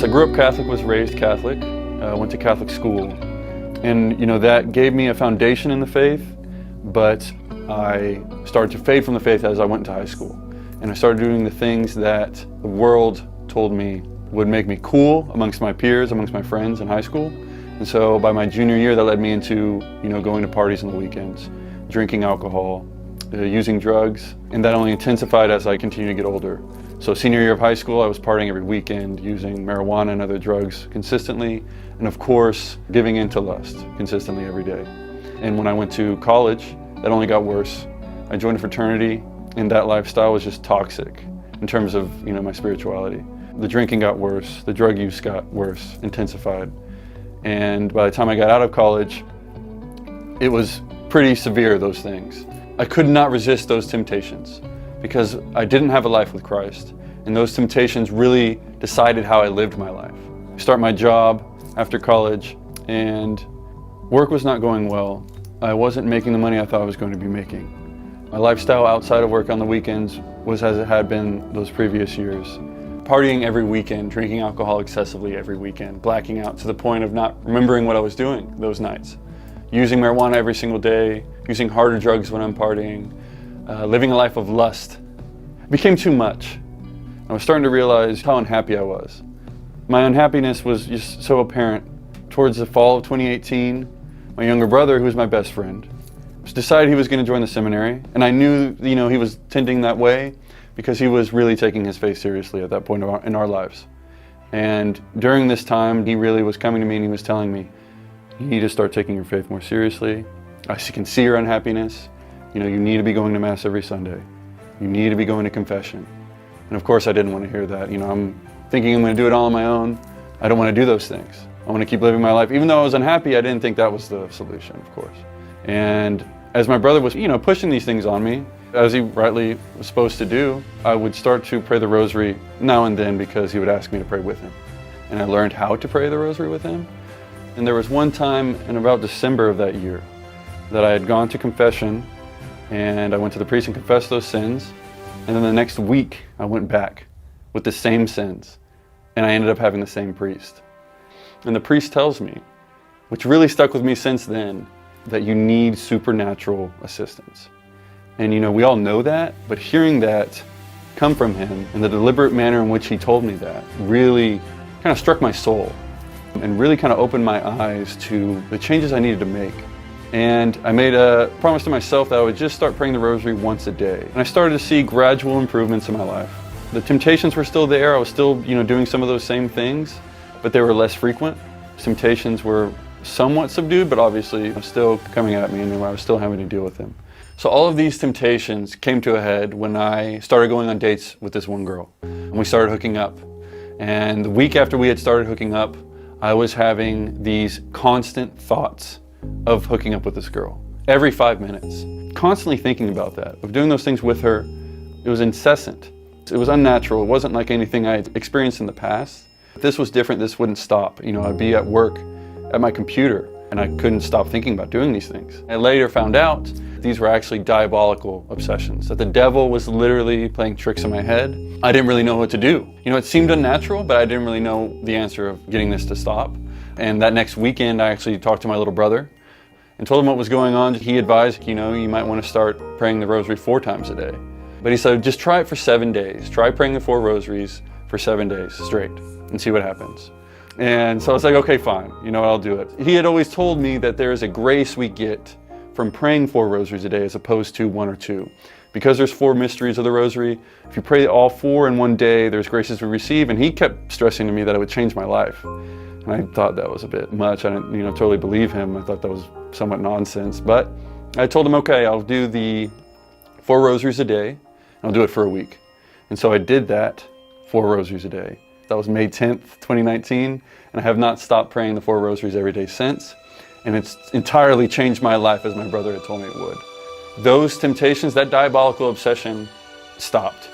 I grew up Catholic, was raised Catholic, went to Catholic school. And that gave me a foundation in the faith, but I started to fade from the faith as I went into high school. And I started doing the things that the world told me would make me cool amongst my peers, amongst my friends in high school. And so by my junior year, that led me into going to parties on the weekends, drinking alcohol, using drugs, and that only intensified as I continued to get older. So senior year of high school, I was partying every weekend, using marijuana and other drugs consistently, and of course, giving in to lust consistently every day. And when I went to college, that only got worse. I joined a fraternity, and that lifestyle was just toxic in terms of my spirituality. The drinking got worse, the drug use got worse, intensified. And by the time I got out of college, it was pretty severe, those things. I could not resist those temptations because I didn't have a life with Christ, and those temptations really decided how I lived my life. I start my job after college, and work was not going well. I wasn't making the money I thought I was going to be making. My lifestyle outside of work on the weekends was as it had been those previous years. Partying every weekend, drinking alcohol excessively every weekend, blacking out to the point of not remembering what I was doing those nights. Using marijuana every single day, using harder drugs when I'm partying, living a life of lust. It became too much. I was starting to realize how unhappy I was. My unhappiness was just so apparent. Towards the fall of 2018, my younger brother, who was my best friend, decided he was going to join the seminary, and I knew he was tending that way because he was really taking his faith seriously at that point in our lives. And during this time, he really was coming to me and he was telling me, you need to start taking your faith more seriously. I can see your unhappiness. You need to be going to Mass every Sunday. You need to be going to confession. And of course I didn't want to hear that. I'm thinking I'm going to do it all on my own. I don't want to do those things. I want to keep living my life. Even though I was unhappy, I didn't think that was the solution, of course. And as my brother was, pushing these things on me, as he rightly was supposed to do, I would start to pray the rosary now and then because he would ask me to pray with him. And I learned how to pray the rosary with him. And there was one time in about December of that year that I had gone to confession, and I went to the priest and confessed those sins. And then the next week I went back with the same sins, and I ended up having the same priest. And the priest tells me, which really stuck with me since then, that you need supernatural assistance. And we all know that, but hearing that come from him and the deliberate manner in which he told me that really kind of struck my soul and really kind of opened my eyes to the changes I needed to make. And I made a promise to myself that I would just start praying the rosary once a day. And I started to see gradual improvements in my life. The temptations were still there. I was still, doing some of those same things, but they were less frequent. Temptations were somewhat subdued, but obviously still coming at me, and I was still having to deal with them. So all of these temptations came to a head when I started going on dates with this one girl, and we started hooking up. And the week after we had started hooking up, I was having these constant thoughts of hooking up with this girl every 5 minutes, constantly thinking about that, of doing those things with her. It was incessant. It was unnatural. It wasn't like anything I had experienced in the past. If this was different, this wouldn't stop. I'd be at work at my computer and I couldn't stop thinking about doing these things. I later found out these were actually diabolical obsessions, that the devil was literally playing tricks in my head. I didn't really know what to do. It seemed unnatural, but I didn't really know the answer of getting this to stop. And that next weekend, I actually talked to my little brother and told him what was going on. He advised, you might want to start praying the rosary 4 times a day. But he said, just try it for 7 days. Try praying the 4 rosaries for 7 days straight and see what happens. And so I was like, okay, fine, I'll do it. He had always told me that there is a grace we get from praying 4 rosaries a day as opposed to 1 or 2. Because there's 4 mysteries of the rosary, if you pray all 4 in one day, there's graces we receive. And he kept stressing to me that it would change my life. And I thought that was a bit much. I didn't, totally believe him. I thought that was somewhat nonsense. But I told him, okay, I'll do the 4 rosaries a day, and I'll do it for a week. And so I did that, 4 rosaries a day. That was May 10th, 2019, and I have not stopped praying the 4 rosaries every day since. And it's entirely changed my life as my brother had told me it would. Those temptations, that diabolical obsession, stopped.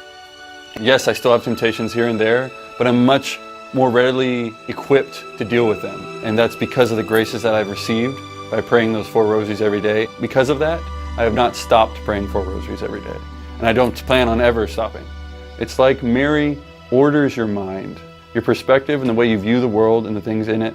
Yes, I still have temptations here and there, but I'm much more readily equipped to deal with them. And that's because of the graces that I've received by praying those 4 rosaries every day. Because of that, I have not stopped praying 4 rosaries every day. And I don't plan on ever stopping. It's like Mary orders your mind Your perspective and the way you view the world and the things in it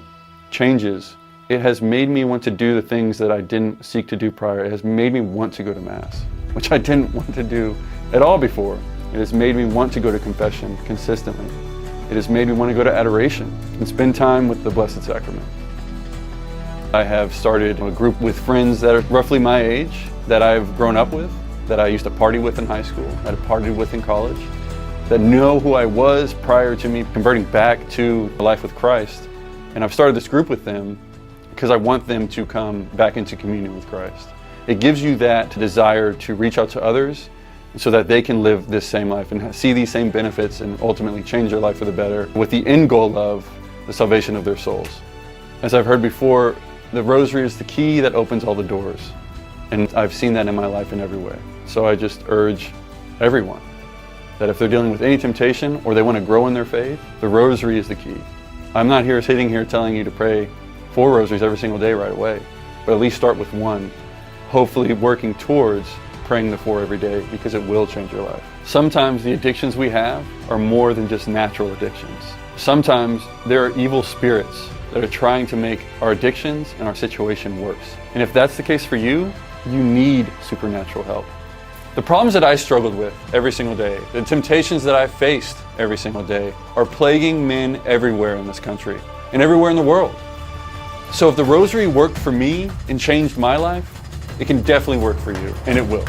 changes. It has made me want to do the things that I didn't seek to do prior. It has made me want to go to Mass, which I didn't want to do at all before. It has made me want to go to confession consistently. It has made me want to go to adoration and spend time with the Blessed Sacrament. I have started a group with friends that are roughly my age, that I've grown up with, that I used to party with in high school, that I partied with in college, that know who I was prior to me converting back to life with Christ. And I've started this group with them because I want them to come back into communion with Christ. It gives you that desire to reach out to others so that they can live this same life and see these same benefits and ultimately change their life for the better with the end goal of the salvation of their souls. As I've heard before, the Rosary is the key that opens all the doors. And I've seen that in my life in every way. So I just urge everyone that if they're dealing with any temptation or they want to grow in their faith, the Rosary is the key. I'm not sitting here telling you to pray 4 rosaries every single day right away, but at least start with 1, hopefully working towards praying the 4 every day, because it will change your life. Sometimes the addictions we have are more than just natural addictions. Sometimes there are evil spirits that are trying to make our addictions and our situation worse. And if that's the case for you, you need supernatural help. The problems that I struggled with every single day, the temptations that I faced every single day, are plaguing men everywhere in this country and everywhere in the world. So if the Rosary worked for me and changed my life, it can definitely work for you, and it will.